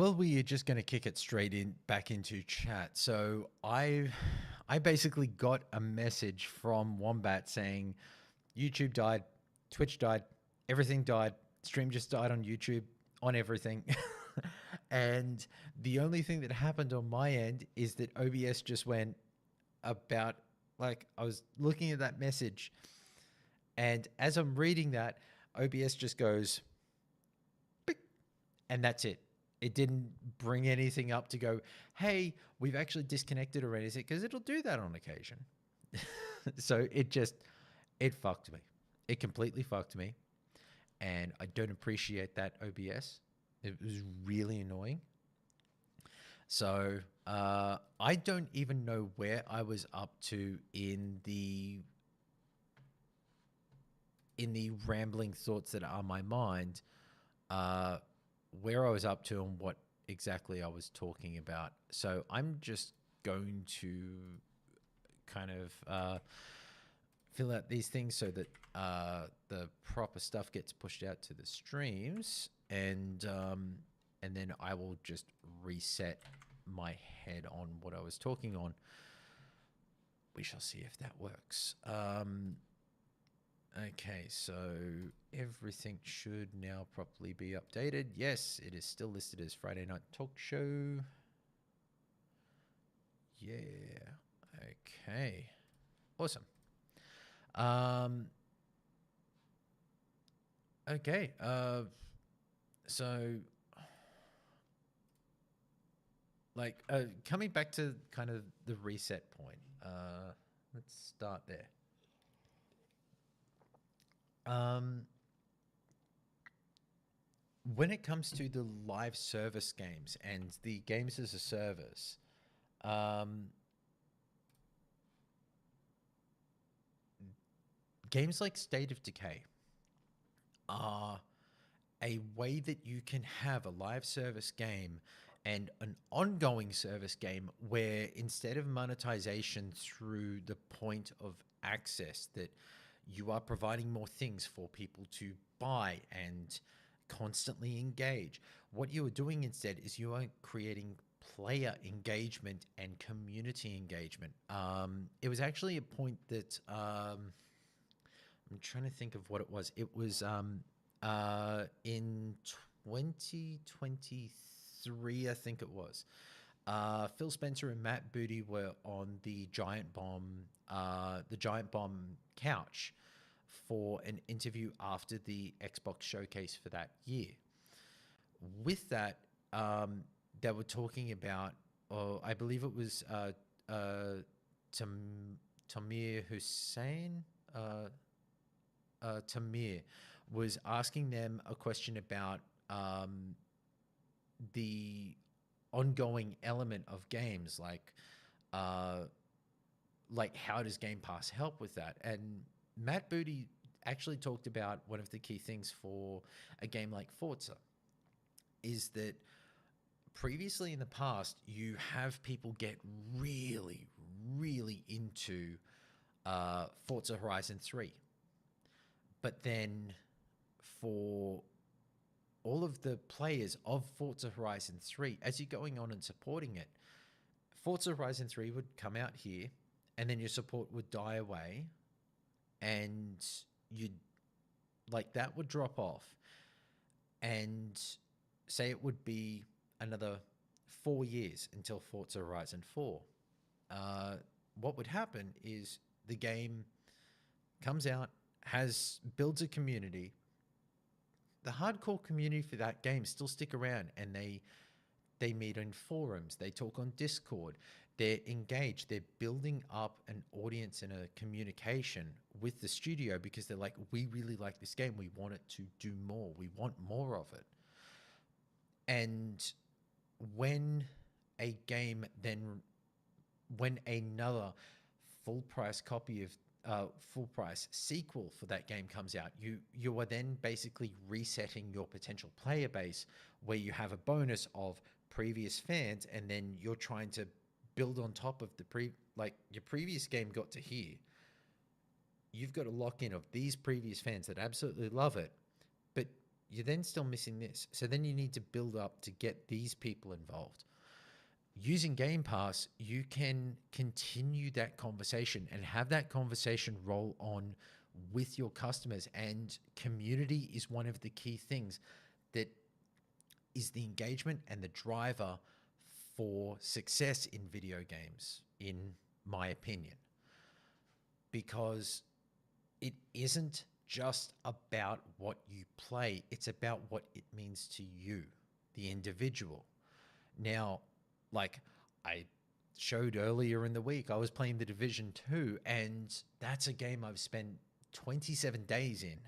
Well, we are just going to kick it straight in back into chat. So I basically got a message from Wombat saying YouTube died, Twitch died, everything died, stream just died on YouTube, on everything. And the only thing that happened on my end is that OBS just went about, like, I was looking at that message, and as I'm reading that, OBS just goes, "Beep," and that's it. It didn't bring anything up to go, hey, we've actually disconnected or anything, because it'll do that on occasion. So it fucked me. It completely fucked me. And I don't appreciate that, OBS. It was really annoying. So I don't even know where I was up to in the rambling thoughts that are on my mind, where I was up to and what exactly I was talking about. So I'm just going to kind of fill out these things so that the proper stuff gets pushed out to the streams, and then I will just reset my head on what I was talking on. We shall see if that works. Okay, so everything should now properly be updated. Yes, it is still listed as Friday Night Talk Show. Yeah. Okay. Awesome. Okay. So, like, coming back to kind of the reset point. Let's start there. When it comes to the live service games and the games as a service, games like State of Decay are a way that you can have a live service game and an ongoing service game where, instead of monetization through the point of access, that you are providing more things for people to buy and constantly engage. What you are doing instead is you are creating player engagement and community engagement. It was actually a point that I'm trying to think of what it was. It was in 2023, I think it was. Phil Spencer and Matt Booty were on the Giant Bomb couch for an interview after the Xbox showcase for that year. With that, they were talking about, I believe it was Tamir Hussein. Tamir was asking them a question about the ongoing element of games, like how does Game Pass help with that? And Matt Booty actually talked about one of the key things for a game like Forza is that previously in the past, you have people get really, really into Forza Horizon 3. But then for all of the players of Forza Horizon 3, as you're going on and supporting it, Forza Horizon 3 would come out here, and then your support would die away, and that would drop off, and say it would be another 4 years until Forza Horizon 4. What would happen is the game comes out, builds a community. The hardcore community for that game still stick around, and they meet in forums, they talk on Discord, they're engaged, they're building up an audience and a communication with the studio because they're like, we really like this game, we want it to do more, we want more of it. And when another full price copy of full price sequel for that game comes out, you are then basically resetting your potential player base, where you have a bonus of previous fans, and then you're trying to build on top of your previous game got to here. You've got to lock in of these previous fans that absolutely love it, but you're then still missing this. So then you need to build up to get these people involved. Using Game Pass, you can continue that conversation and have that conversation roll on with your customers. And community is one of the key things that is the engagement and the driver for success in video games, in my opinion. Because it isn't just about what you play, it's about what it means to you, the individual. Now, like I showed earlier in the week, I was playing The Division 2, and that's a game I've spent 27 days in.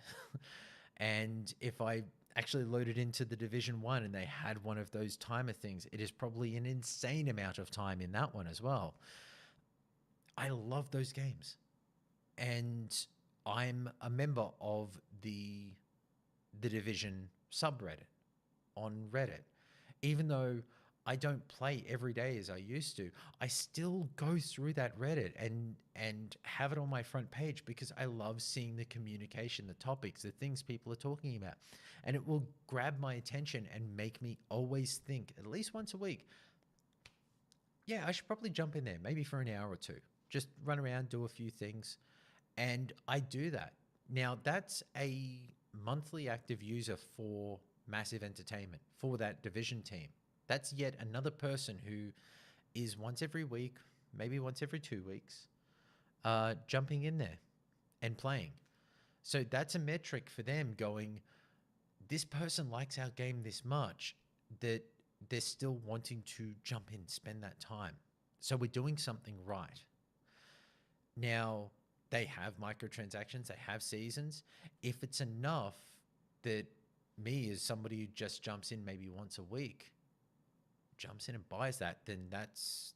And if I actually loaded into The Division 1 and they had one of those timer things, it is probably an insane amount of time in that one as well. I love those games. And I'm a member of the Division subreddit on Reddit. Even though I don't play every day as I used to, I still go through that Reddit and have it on my front page because I love seeing the communication, the topics, the things people are talking about. And it will grab my attention and make me always think, at least once a week, yeah, I should probably jump in there, maybe for an hour or two. Just run around, do a few things. And I do that. Now, that's a monthly active user for Massive Entertainment, for that Division team. That's yet another person who is once every week, maybe once every 2 weeks, jumping in there and playing. So that's a metric for them going, this person likes our game this much that they're still wanting to jump in, spend that time. So we're doing something right. Now, they have microtransactions, they have seasons. If it's enough that me as somebody who just jumps in maybe once a week, jumps in and buys that, then that's,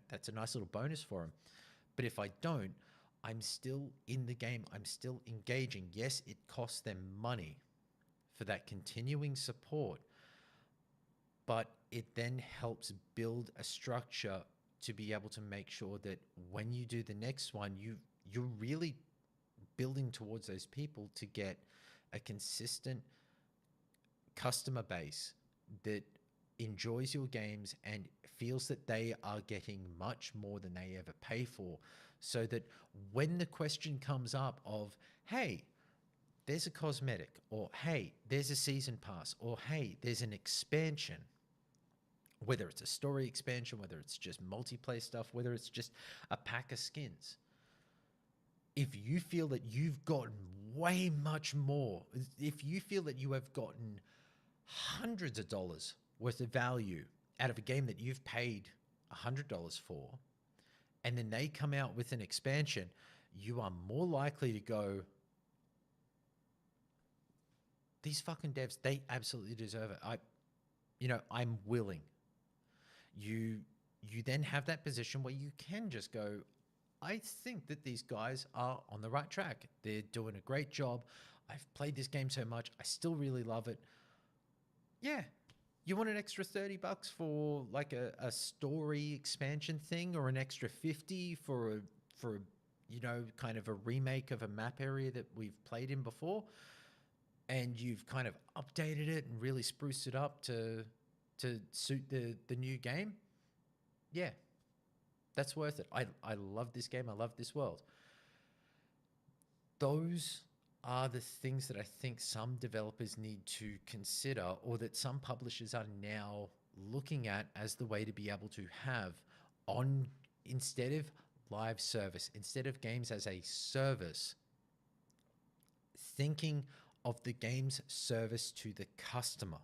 that's a nice little bonus for them. But if I don't, I'm still in the game. I'm still engaging. Yes, it costs them money for that continuing support, but it then helps build a structure to be able to make sure that when you do the next one, you're really building towards those people to get a consistent customer base that enjoys your games and feels that they are getting much more than they ever pay for, so that when the question comes up of, hey, there's a cosmetic, or hey, there's a season pass, or hey, there's an expansion, whether it's a story expansion, whether it's just multiplayer stuff, whether it's just a pack of skins, if you feel that you've gotten way much more, if you feel that you have gotten hundreds of dollars worth of value out of a game that you've paid $100 for, and then they come out with an expansion, you are more likely to go, these fucking devs, they absolutely deserve it. I'm willing. You then have that position where you can just go, I think that these guys are on the right track. They're doing a great job. I've played this game so much. I still really love it. Yeah. You want an extra $30 for like a story expansion thing, or an extra 50 for kind of a remake of a map area that we've played in before, and you've kind of updated it and really spruced it up to suit the new game. Yeah. That's worth it. I love this game. I love this world. Those are the things that I think some developers need to consider, or that some publishers are now looking at as the way to be able to have on, instead of live service, instead of games as a service, thinking of the game's service to the customer.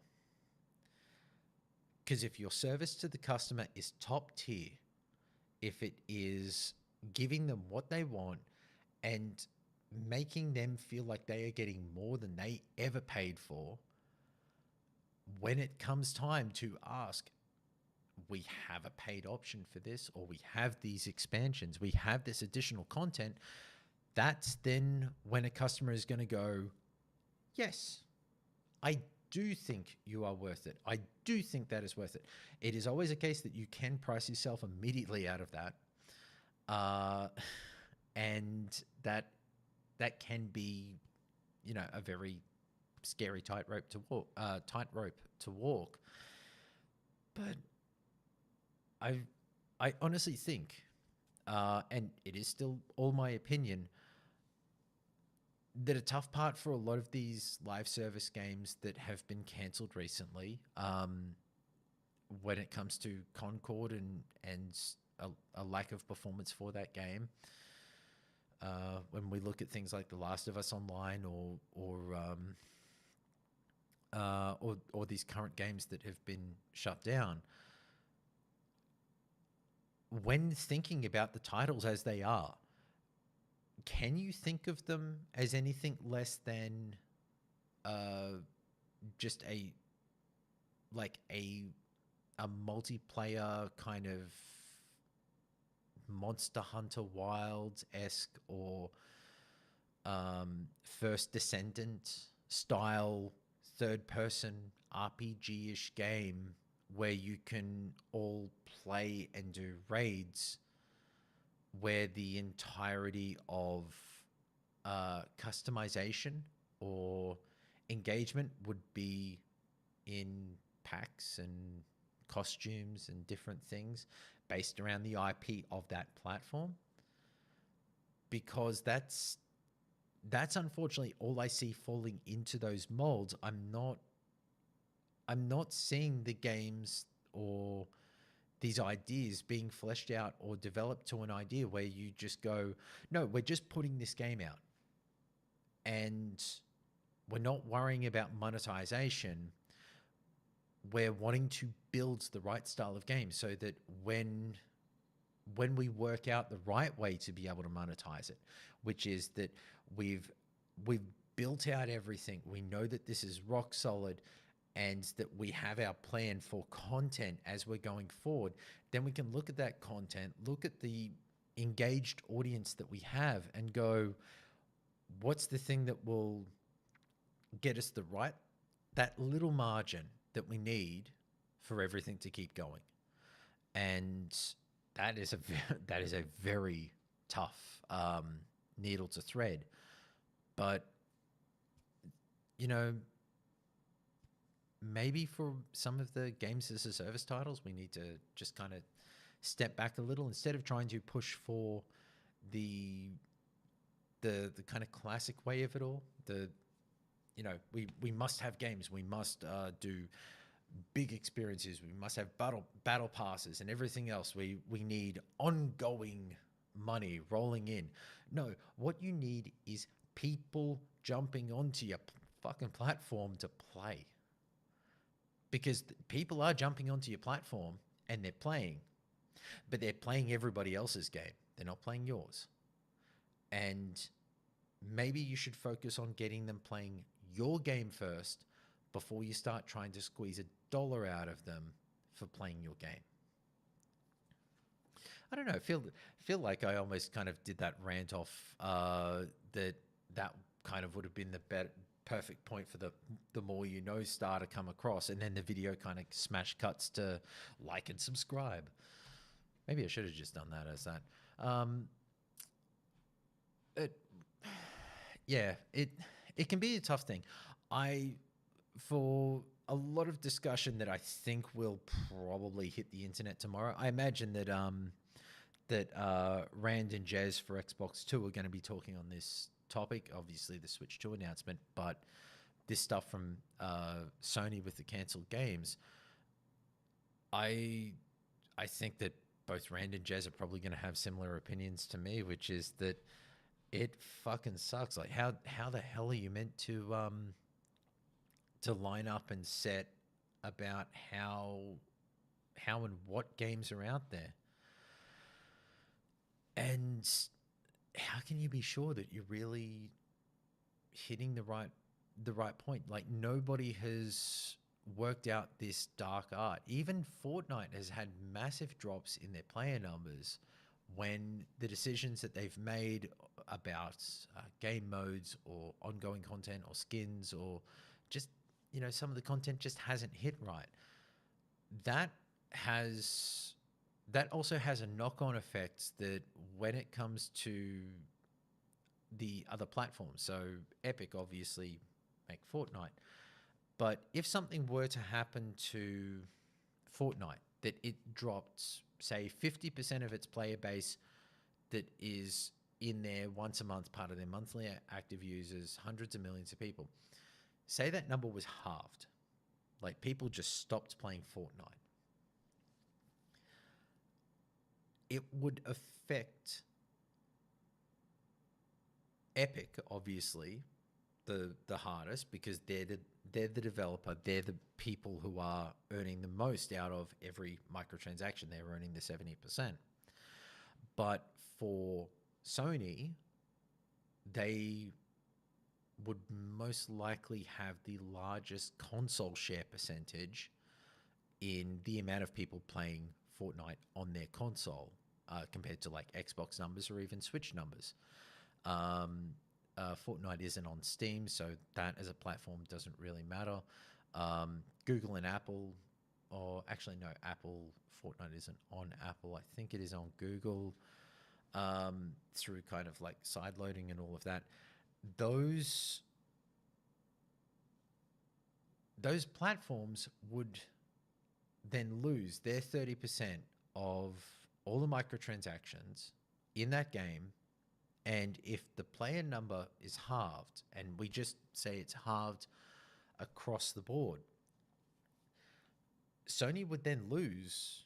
Because if your service to the customer is top tier, if it is giving them what they want and making them feel like they are getting more than they ever paid for, when it comes time to ask, we have a paid option for this, or we have these expansions, we have this additional content, that's then when a customer is going to go, yes, I do think you are worth it. I do think that is worth it. It is always a case that you can price yourself immediately out of that. And that can be, a very scary tightrope to walk. But I I honestly think, and it is still all my opinion, that a tough part for a lot of these live service games that have been cancelled recently, when it comes to Concord and a lack of performance for that game, when we look at things like The Last of Us Online or these current games that have been shut down, when thinking about the titles as they are, can you think of them as anything less than just a multiplayer kind of Monster Hunter Wilds-esque or First Descendant style third-person RPG-ish game where you can all play and do raids, where the entirety of customization or engagement would be in packs and costumes and different things based around the IP of that platform? Because that's unfortunately all I see falling into those molds. I'm not seeing the games or these ideas being fleshed out or developed to an idea where you just go, no, we're just putting this game out and we're not worrying about monetization. We're wanting to build the right style of game so that when we work out the right way to be able to monetize it, which is that we've built out everything, we know that this is rock solid, and that we have our plan for content as we're going forward, then we can look at that content, look at the engaged audience that we have and go, what's the thing that will get us that little margin that we need for everything to keep going? And that is a very tough needle to thread. But, maybe for some of the games as a service titles, we need to just kind of step back a little instead of trying to push for the kind of classic way of it all. We must have games, we must do big experiences, we must have battle passes and everything else. We need ongoing money rolling in. No, what you need is people jumping onto your fucking platform to play. Because people are jumping onto your platform and they're playing, but they're playing everybody else's game. They're not playing yours. And maybe you should focus on getting them playing your game first before you start trying to squeeze $1 out of them for playing your game. I don't know. Feel like I almost kind of did that rant off that kind of would have been the perfect point for the more you know star to come across, and then the video kind of smash cuts to like and subscribe. Maybe I should have just done that as that. It can be a tough thing. For a lot of discussion that I think will probably hit the internet tomorrow, I imagine that Rand and Jez for Xbox 2 are going to be talking on this topic. Obviously the Switch 2 announcement, but this stuff from Sony with the cancelled games, I think that both Rand and Jez are probably going to have similar opinions to me, which is that it fucking sucks. Like how the hell are you meant to line up and set about how and what games are out there? And how can you be sure that you're really hitting the right point? Like, nobody has worked out this dark art. Even Fortnite has had massive drops in their player numbers when the decisions that they've made about game modes or ongoing content or skins or just, some of the content just hasn't hit right. That also has a knock-on effect that when it comes to the other platforms. So Epic obviously make Fortnite. But if something were to happen to Fortnite, that it dropped, say, 50% of its player base that is in there once a month, part of their monthly active users, hundreds of millions of people, say that number was halved, like people just stopped playing Fortnite, it would affect Epic, obviously, the hardest, because they're the developer, they're the people who are earning the most out of every microtransaction. They're earning the 70%. But for Sony, they would most likely have the largest console share percentage in the amount of people playing Fortnite on their console, compared to like Xbox numbers or even Switch numbers. Fortnite isn't on Steam, so that as a platform doesn't really matter. Google and Apple, or actually no, Fortnite isn't on Apple. I think it is on Google, through kind of like side loading and all of that. Those platforms would then lose their 30% of all the microtransactions in that game. And if the player number is halved, and we just say it's halved across the board, Sony would then lose,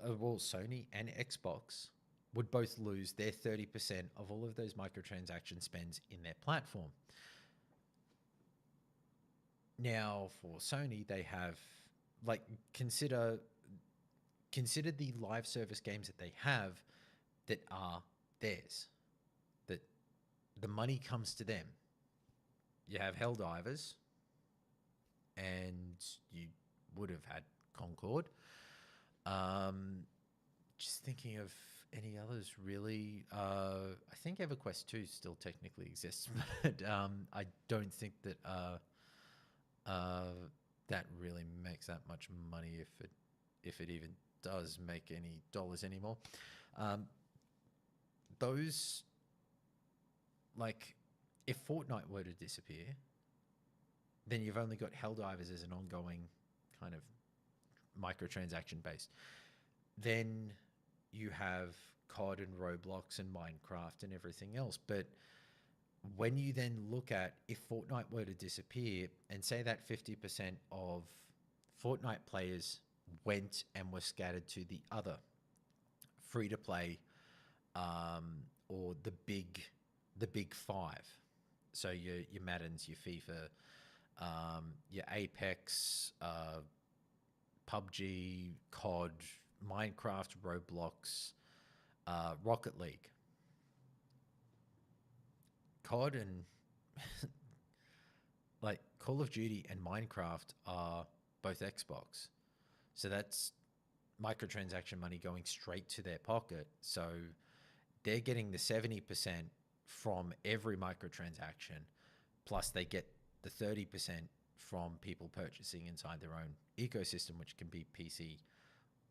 well, Sony and Xbox would both lose their 30% of all of those microtransaction spends in their platform. Now, for Sony, they have, like, consider the live service games that they have that are theirs, that the money comes to them. You have Helldivers, and you would have had Concord. Just thinking of any others, really. I think EverQuest 2 still technically exists, but I don't think that that really makes that much money, if it even does make any dollars anymore. Those, like, if Fortnite were to disappear, then you've only got Helldivers as an ongoing kind of microtransaction base. Then you have COD and Roblox and Minecraft and everything else. But when you then look at, if Fortnite were to disappear, and say that 50% of Fortnite players went and were scattered to the other free-to-play, or the big five. So your Maddens, your FIFA, your Apex, PUBG, COD, Minecraft, Roblox, Rocket League. COD and like Call of Duty and Minecraft are both Xbox. So that's microtransaction money going straight to their pocket. So they're getting the 70% from every microtransaction, plus they get the 30% from people purchasing inside their own ecosystem, which can be PC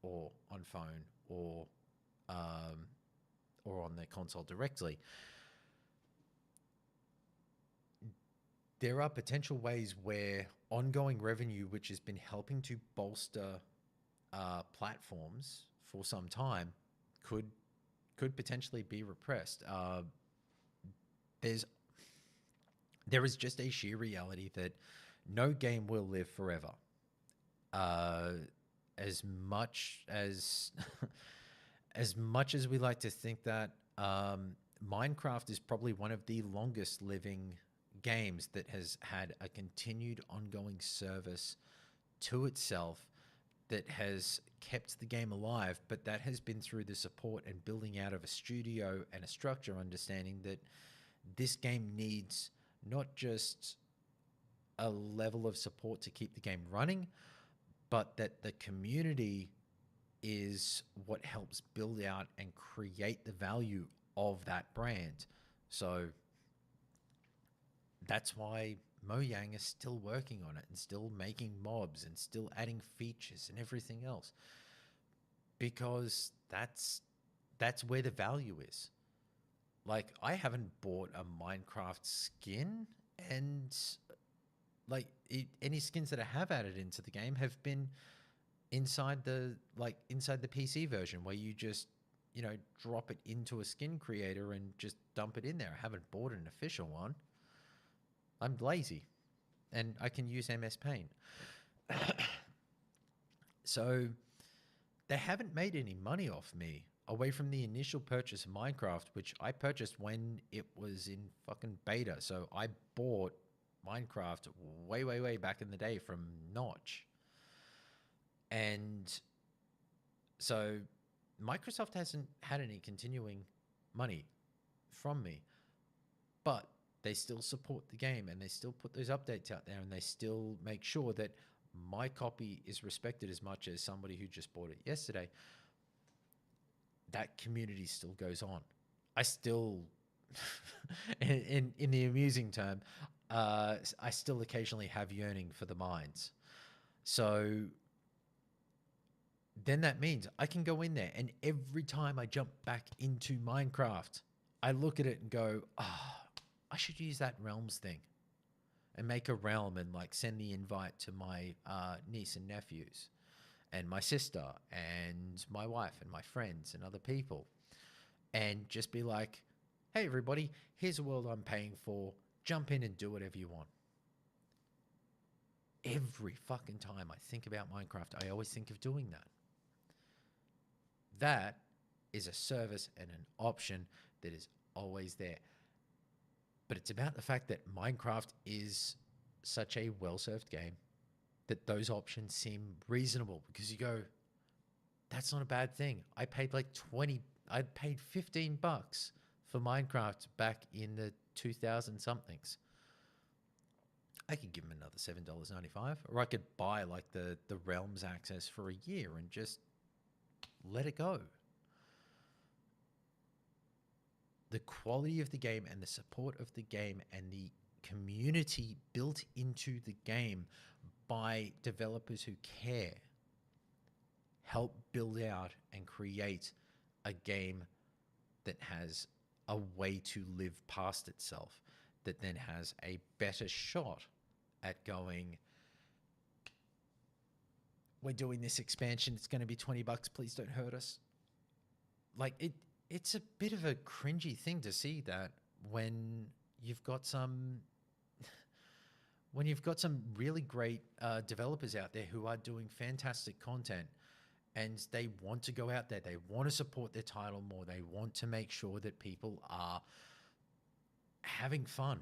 or on phone or on their console directly. There are potential ways where ongoing revenue, which has been helping to bolster platforms for some time, could potentially be repressed. There is just a sheer reality that no game will live forever. As much as we like to think that, Minecraft is probably one of the longest living games that has had a continued ongoing service to itself that has kept the game alive, but that has been through the support and building out of a studio and a structure, understanding that this game needs not just a level of support to keep the game running, but that the community is what helps build out and create the value of that brand. So that's why Mojang is still working on it and still making mobs and still adding features and everything else, because that's where the value is. Like, I haven't bought a Minecraft skin, and any skins that I have added into the game have been inside the PC version, where you just drop it into a skin creator and just dump it in there. I haven't bought an official one. I'm lazy, and I can use MS Paint. So they haven't made any money off me away from the initial purchase of Minecraft, which I purchased when it was in fucking beta. So I bought Minecraft way, way, way back in the day from Notch. And so Microsoft hasn't had any continuing money from me, but they still support the game, and they still put those updates out there, and they still make sure that my copy is respected as much as somebody who just bought it yesterday. That community still goes on. I still, in the amusing term, I still occasionally have yearning for the mines. So then that means I can go in there, and every time I jump back into Minecraft, I look at it and go, I should use that realms thing and make a realm and like send the invite to my niece and nephews and my sister and my wife and my friends and other people, and just be like, hey, everybody, here's a world I'm paying for. Jump in and do whatever you want. Every fucking time I think about Minecraft, I always think of doing that. That is a service and an option that is always there. But it's about the fact that Minecraft is such a well-served game that those options seem reasonable, because you go, that's not a bad thing. I paid I paid $15 for Minecraft back in the 2000 somethings. I could give them another $7.95, or I could buy like the Realms access for a year and just let it go. The quality of the game and the support of the game and the community built into the game by developers who care help build out and create a game that has a way to live past itself, that then has a better shot at going, we're doing this expansion, it's going to be $20, please don't hurt us. Like, it's a bit of a cringy thing to see that when you've got some really great developers out there who are doing fantastic content, and they want to go out there, they want to support their title more, they want to make sure that people are having fun.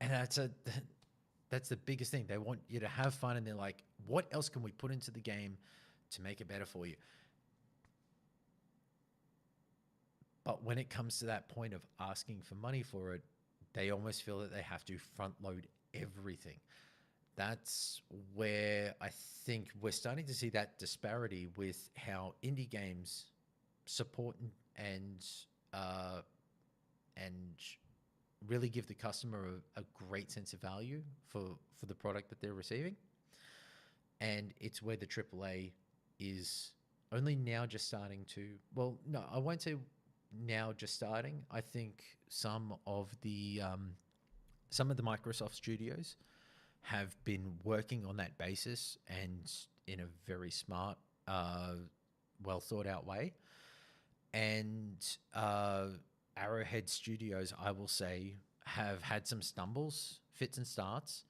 And that's the biggest thing. They want you to have fun, and they're like, what else can we put into the game to make it better for you? But when it comes to that point of asking for money for it, they almost feel that they have to front load everything. That's where I think we're starting to see that disparity with how indie games support and really give the customer a great sense of value for the product that they're receiving. And it's where the AAA is only now just starting to, well, no, I won't say now just starting. I think some of the Microsoft studios have been working on that basis, and in a very smart, well thought out way. And Arrowhead Studios, I will say, have had some stumbles, fits and starts,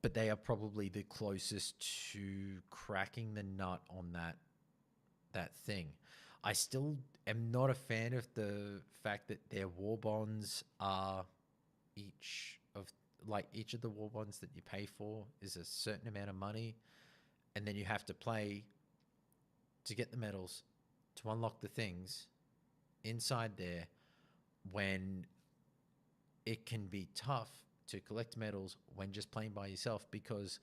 but they are probably the closest to cracking the nut on that thing. I still am not a fan of the fact that their war bonds are each of the war bonds that you pay for is a certain amount of money, and then you have to play to get the medals, to unlock the things inside there, when it can be tough to collect medals when just playing by yourself, because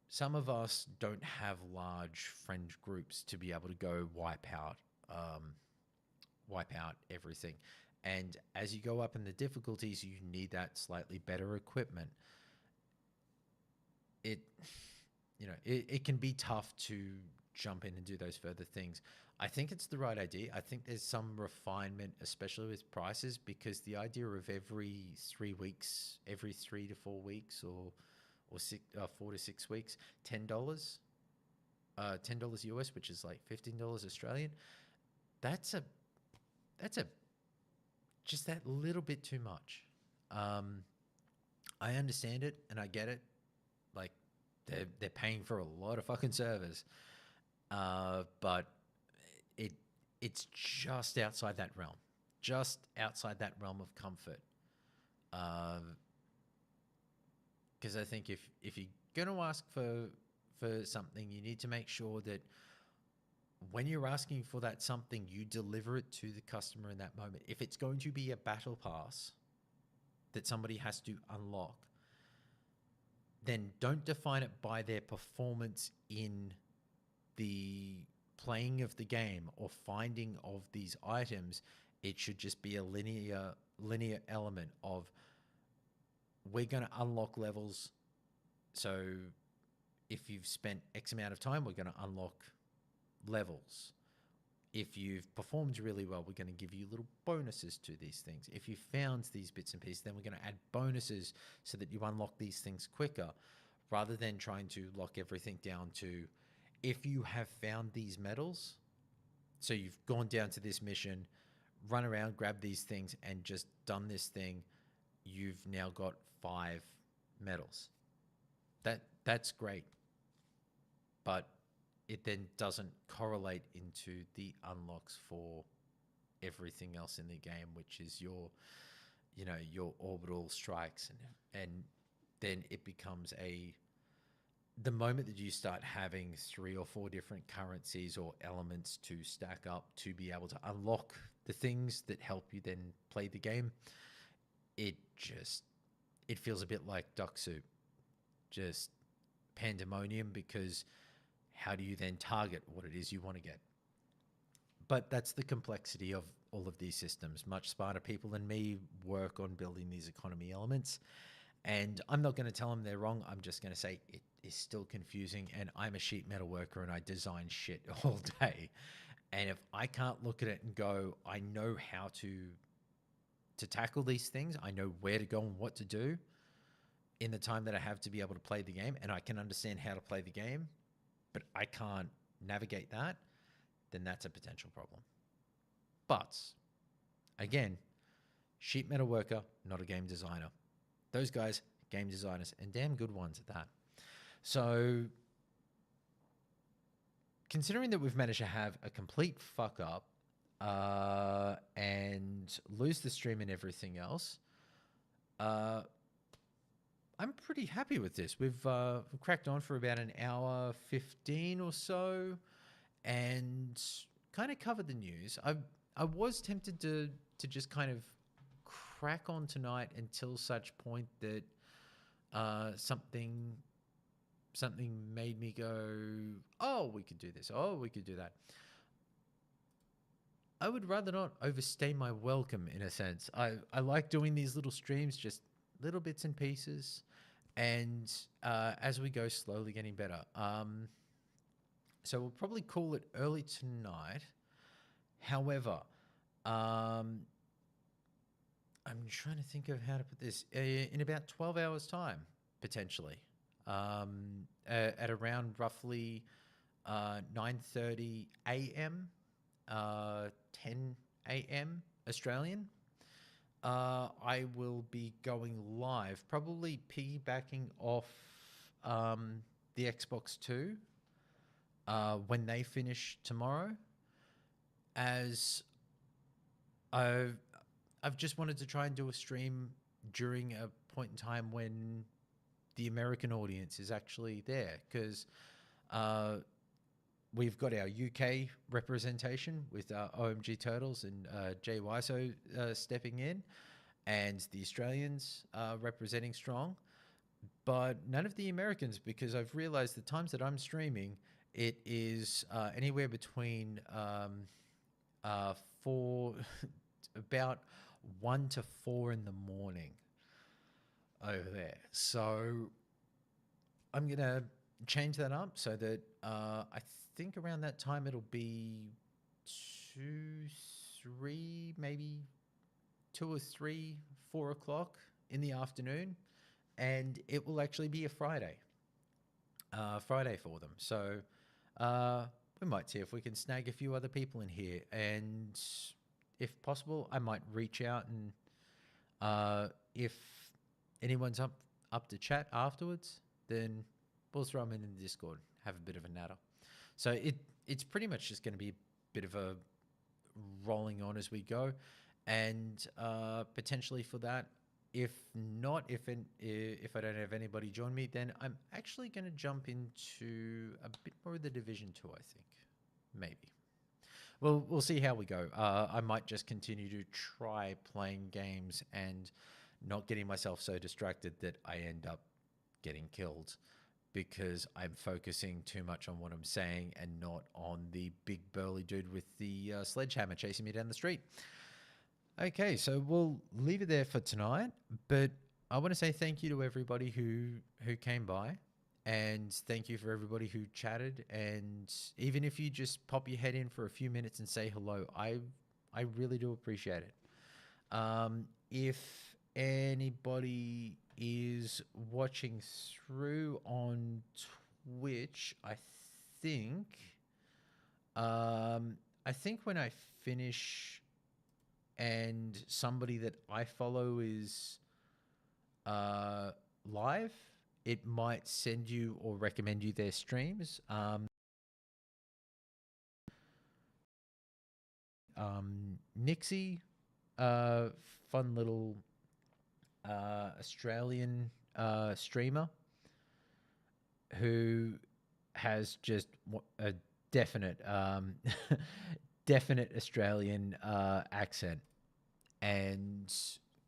some of us don't have large friend groups to be able to go wipe out everything. And as you go up in the difficulties, you need that slightly better equipment. It can be tough to jump in and do those further things. I think it's the right idea. I think there's some refinement, especially with prices, because the idea of every 3 weeks, every 3 to 4 weeks, or 4 to 6 weeks, $10, $10 US, which is like $15 Australian. That's a that's a just that little bit too much. Um, I understand it and I get it. Like they're paying for a lot of fucking servers, but it it's just outside that realm, just outside that realm of comfort. Because I think if you're gonna ask for something, you need to make sure that when you're asking for that something, you deliver it to the customer in that moment. If it's going to be a battle pass that somebody has to unlock, then don't define it by their performance in the playing of the game or finding of these items. It should just be a linear element of, we're going to unlock levels. So if you've spent X amount of time, we're going to unlock levels. If you've performed really well, we're going to give you little bonuses to these things. If you found these bits and pieces, then we're going to add bonuses so that you unlock these things quicker, rather than trying to lock everything down to, if you have found these medals, so you've gone down to this mission, run around, grab these things, and just done this thing, you've now got 5 medals. That's great. But it then doesn't correlate into the unlocks for everything else in the game, which is your orbital strikes, and then it becomes the moment that you start having 3 or 4 different currencies or elements to stack up to be able to unlock the things that help you then play the game, it feels a bit like duck soup, just pandemonium, because how do you then target what it is you want to get? But that's the complexity of all of these systems. Much smarter people than me work on building these economy elements. And I'm not going to tell them they're wrong. I'm just going to say it is still confusing. And I'm a sheet metal worker and I design shit all day. And if I can't look at it and go, I know how to tackle these things, I know where to go and what to do in the time that I have to be able to play the game, and I can understand how to play the game, but I can't navigate that, then that's a potential problem. But again, sheet metal worker, not a game designer. Those guys, game designers, and damn good ones at that. So considering that we've managed to have a complete fuck up and lose the stream and everything else, I'm pretty happy with this. We've cracked on for about an hour 15 or so, and kind of covered the news. I was tempted to just kind of crack on tonight until such point that something made me go, oh, we could do this. Oh, we could do that. I would rather not overstay my welcome, in a sense. I like doing these little streams, just little bits and pieces, and as we go, slowly getting better. So we'll probably call it early tonight. However, I'm trying to think of how to put this. In about 12 hours' time, potentially, at around roughly 9:30 a.m., 10 a.m. Australian, I will be going live, probably piggybacking off the Xbox 2 when they finish tomorrow, as I've just wanted to try and do a stream during a point in time when the American audience is actually there, because we've got our UK representation with OMG Turtles and Jay Wiso stepping in, and the Australians representing strong, but none of the Americans, because I've realized the times that I'm streaming, it is anywhere between about 1 to 4 in the morning over there. So I'm going to change that up so that I think around that time it'll be 2, 3, maybe 2 or 3, 4 o'clock in the afternoon, and it will actually be a Friday for them. So we might see if we can snag a few other people in here, and if possible, I might reach out and if anyone's up to chat afterwards, then we'll throw them in the Discord, have a bit of a natter. So it's pretty much just going to be a bit of a rolling on as we go, and potentially for that, if not, if I don't have anybody join me, then I'm actually going to jump into a bit more of the Division 2, I think, maybe. Well, we'll see how we go. I might just continue to try playing games and not getting myself so distracted that I end up getting killed because I'm focusing too much on what I'm saying and not on the big burly dude with the sledgehammer chasing me down the street. Okay, so we'll leave it there for tonight, but I want to say thank you to everybody who came by, and thank you for everybody who chatted, and even if you just pop your head in for a few minutes and say hello, I really do appreciate it. If anybody is watching through on Twitch, I think when I finish and somebody that I follow is live, it might send you or recommend you their streams. Nixie, fun little Australian streamer who has just a definite definite Australian accent, and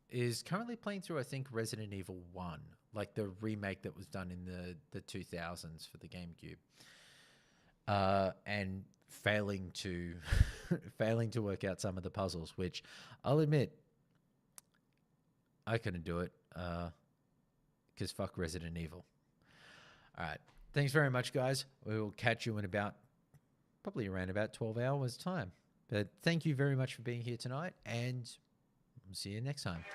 is currently playing through, I think, Resident Evil 1, like the remake that was done in the 2000s for the GameCube, and failing to work out some of the puzzles, which I'll admit I couldn't do it because fuck Resident Evil. All right. Thanks very much, guys. We will catch you in probably around about 12 hours time. But thank you very much for being here tonight, and we'll see you next time.